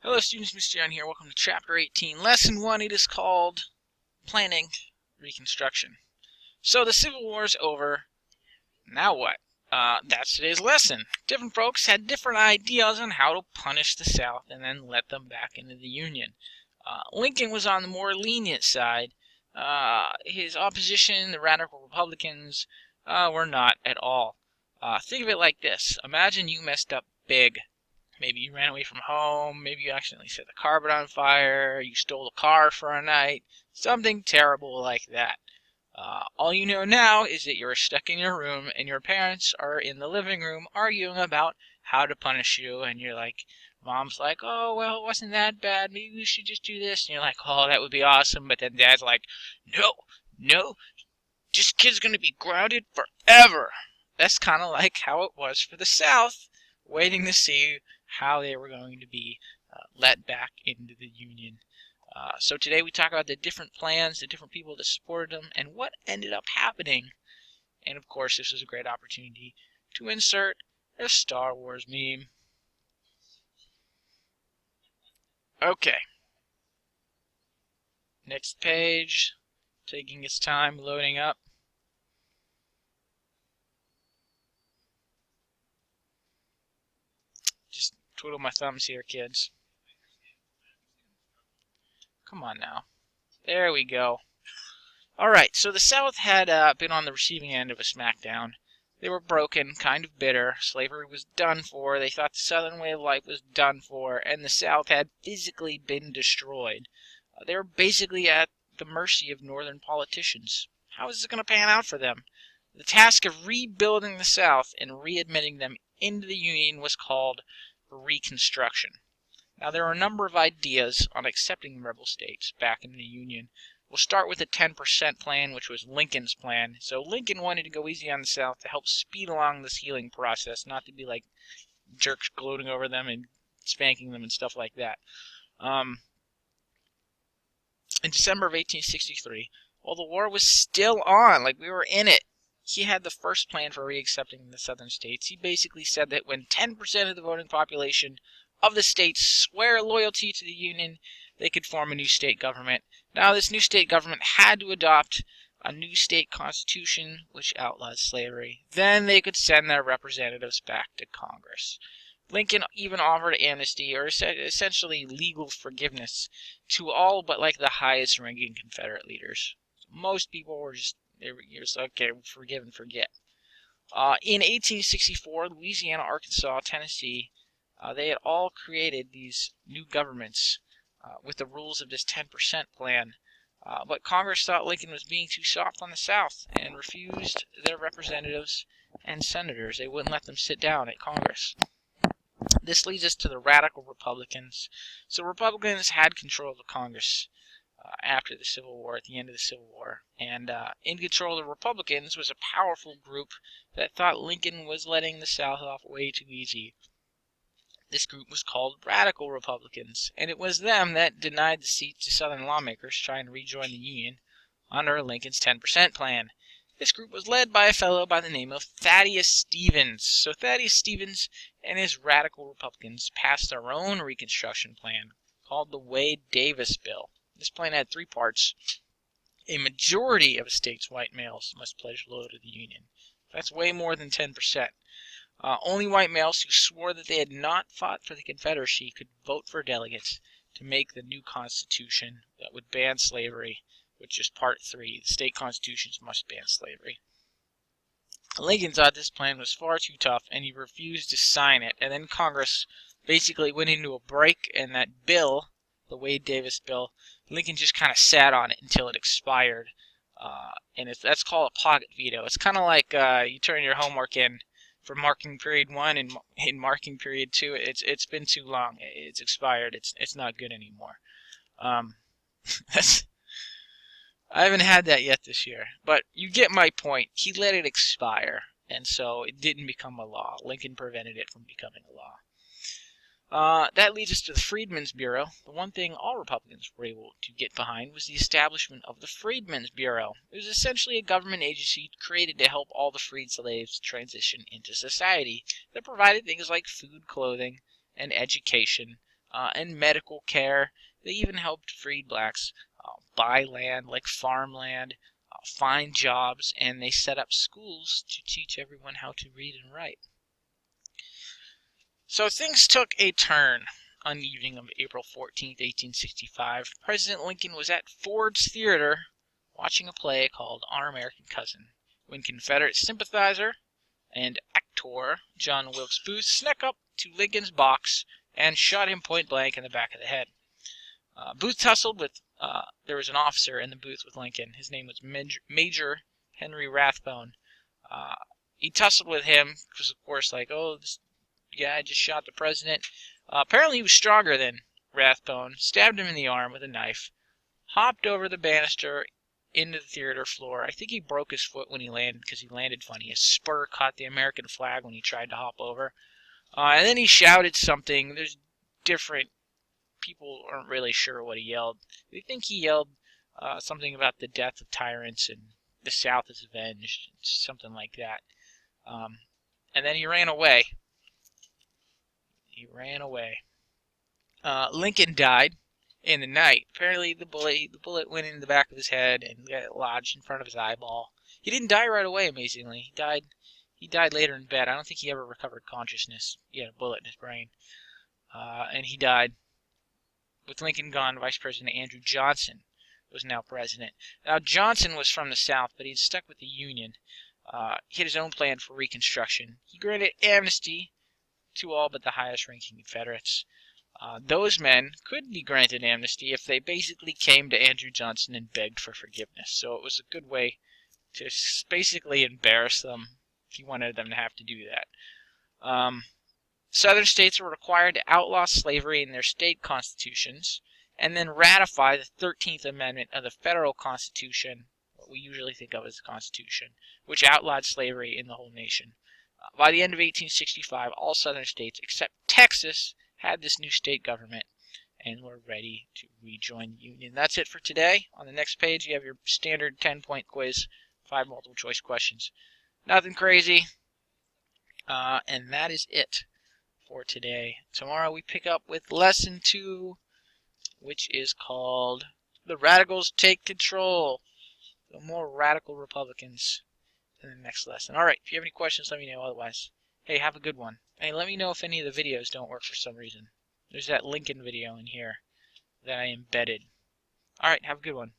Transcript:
Hello students, Mr. John here. Welcome to Chapter 18, Lesson 1. It is called Planning Reconstruction. So the Civil War is over. Now what? That's today's lesson. Different folks had different ideas on how to punish the South and then let them back into the Union. Lincoln was on the more lenient side. His opposition, the radical Republicans, were not at all. Think of it like this. Imagine you messed up big. Maybe you ran away from home, maybe you accidentally set the carpet on fire, you stole a car for a night, something terrible like that. All you know now is that you're stuck in your room and your parents are in the living room arguing about how to punish you, and you're like, mom's like, oh, well, it wasn't that bad, maybe we should just do this, and you're like, oh, that would be awesome, but then dad's like, no, this kid's gonna be grounded forever. That's kind of like how it was for the South, waiting to see how they were going to be let back into the Union. So today we talk about the different plans, the different people that supported them, and what ended up happening. And of course, this is a great opportunity to insert a Star Wars meme. Okay. Next page. Taking its time loading up. Just twiddle my thumbs here, kids. Come on now. There we go. Alright, so the South had been on the receiving end of a smackdown. They were broken, kind of bitter. Slavery was done for. They thought the Southern way of life was done for, and the South had physically been destroyed. They were basically at the mercy of Northern politicians. How is it going to pan out for them? The task of rebuilding the South and readmitting them into the Union was called Reconstruction. Now, there are a number of ideas on accepting rebel states back into the Union. We'll start with the 10% plan, which was Lincoln's plan. So Lincoln wanted to go easy on the South to help speed along this healing process, not to be like jerks gloating over them and spanking them and stuff like that. In December of 1863, while the war was still on, like we were in it, he had the first plan for reaccepting the southern states. He basically said that when 10% of the voting population of the states swear loyalty to the Union, they could form a new state government. Now, this new state government had to adopt a new state constitution which outlaws slavery. Then they could send their representatives back to Congress. Lincoln even offered amnesty, or essentially legal forgiveness, to all but like the highest ranking Confederate leaders. Most people were just okay, forgive and forget. In 1864, Louisiana, Arkansas, Tennessee, they had all created these new governments with the rules of this 10% plan. But Congress thought Lincoln was being too soft on the South and refused their representatives and senators. They wouldn't let them sit down at Congress. This leads us to the radical Republicans. So Republicans had control of the Congress after the Civil War, at the end of the Civil War. And in control of the Republicans was a powerful group that thought Lincoln was letting the South off way too easy. This group was called Radical Republicans, and it was them that denied the seats to Southern lawmakers trying to rejoin the Union under Lincoln's 10% plan. This group was led by a fellow by the name of Thaddeus Stevens. So Thaddeus Stevens and his Radical Republicans passed their own Reconstruction plan called the Wade-Davis Bill. This plan had three parts. A majority of a state's white males must pledge loyalty to the Union. That's way more than 10%. Only white males who swore that they had not fought for the Confederacy could vote for delegates to make the new Constitution that would ban slavery, which is Part 3. The state constitutions must ban slavery. Lincoln thought this plan was far too tough, and he refused to sign it. And then Congress basically went into a break, and that bill, the Wade-Davis bill, Lincoln just kind of sat on it until it expired. And that's called a pocket veto. It's kind of like you turn your homework in for marking period 1 and in marking period 2. It's been too long. It's expired. It's not good anymore. I haven't had that yet this year, but you get my point. He let it expire, and so it didn't become a law. Lincoln prevented it from becoming a law. That leads us to the Freedmen's Bureau. The one thing all Republicans were able to get behind was the establishment of the Freedmen's Bureau. It was essentially a government agency created to help all the freed slaves transition into society that provided things like food, clothing, and education and medical care. They even helped freed blacks buy land, like farmland, find jobs, and they set up schools to teach everyone how to read and write. So things took a turn on the evening of April 14th, 1865. President Lincoln was at Ford's Theater watching a play called Our American Cousin, when Confederate sympathizer and actor John Wilkes Booth snuck up to Lincoln's box and shot him point blank in the back of the head. Booth tussled with, there was an officer in the booth with Lincoln. His name was Major Henry Rathbone. He tussled with him because, of course, like, oh, this guy just shot the president. Apparently he was stronger than Rathbone, stabbed him in the arm with a knife, hopped over the banister into the theater floor. I think he broke his foot when he landed because he landed funny. His spur caught the American flag when he tried to hop over. And then he shouted something. There's different people aren't really sure what he yelled. They think he yelled something about the death of tyrants and the South is avenged, something like that. And then he ran away. Lincoln died in the night. Apparently the bullet went in the back of his head and got lodged in front of his eyeball. He didn't die right away, amazingly. He died later in bed. I don't think he ever recovered consciousness. He had a bullet in his brain. And he died. With Lincoln gone, Vice President Andrew Johnson was now president. Now, Johnson was from the South, but he'd stuck with the Union. He had his own plan for Reconstruction. He granted amnesty to all but the highest-ranking Confederates. Those men could be granted amnesty if they basically came to Andrew Johnson and begged for forgiveness. So it was a good way to basically embarrass them if you wanted them to have to do that. Southern states were required to outlaw slavery in their state constitutions and then ratify the 13th Amendment of the Federal Constitution, what we usually think of as the Constitution, which outlawed slavery in the whole nation. By the end of 1865, all southern states except Texas had this new state government and were ready to rejoin the Union. That's it for today. On the next page, you have your standard 10-point quiz, 5 multiple-choice questions. Nothing crazy. And that is it for today. Tomorrow we pick up with Lesson 2, which is called The Radicals Take Control. The more radical Republicans in the next lesson. Alright, if you have any questions, let me know. Otherwise, hey, have a good one. Hey, let me know if any of the videos don't work for some reason. There's that Lincoln video in here that I embedded. Alright, have a good one.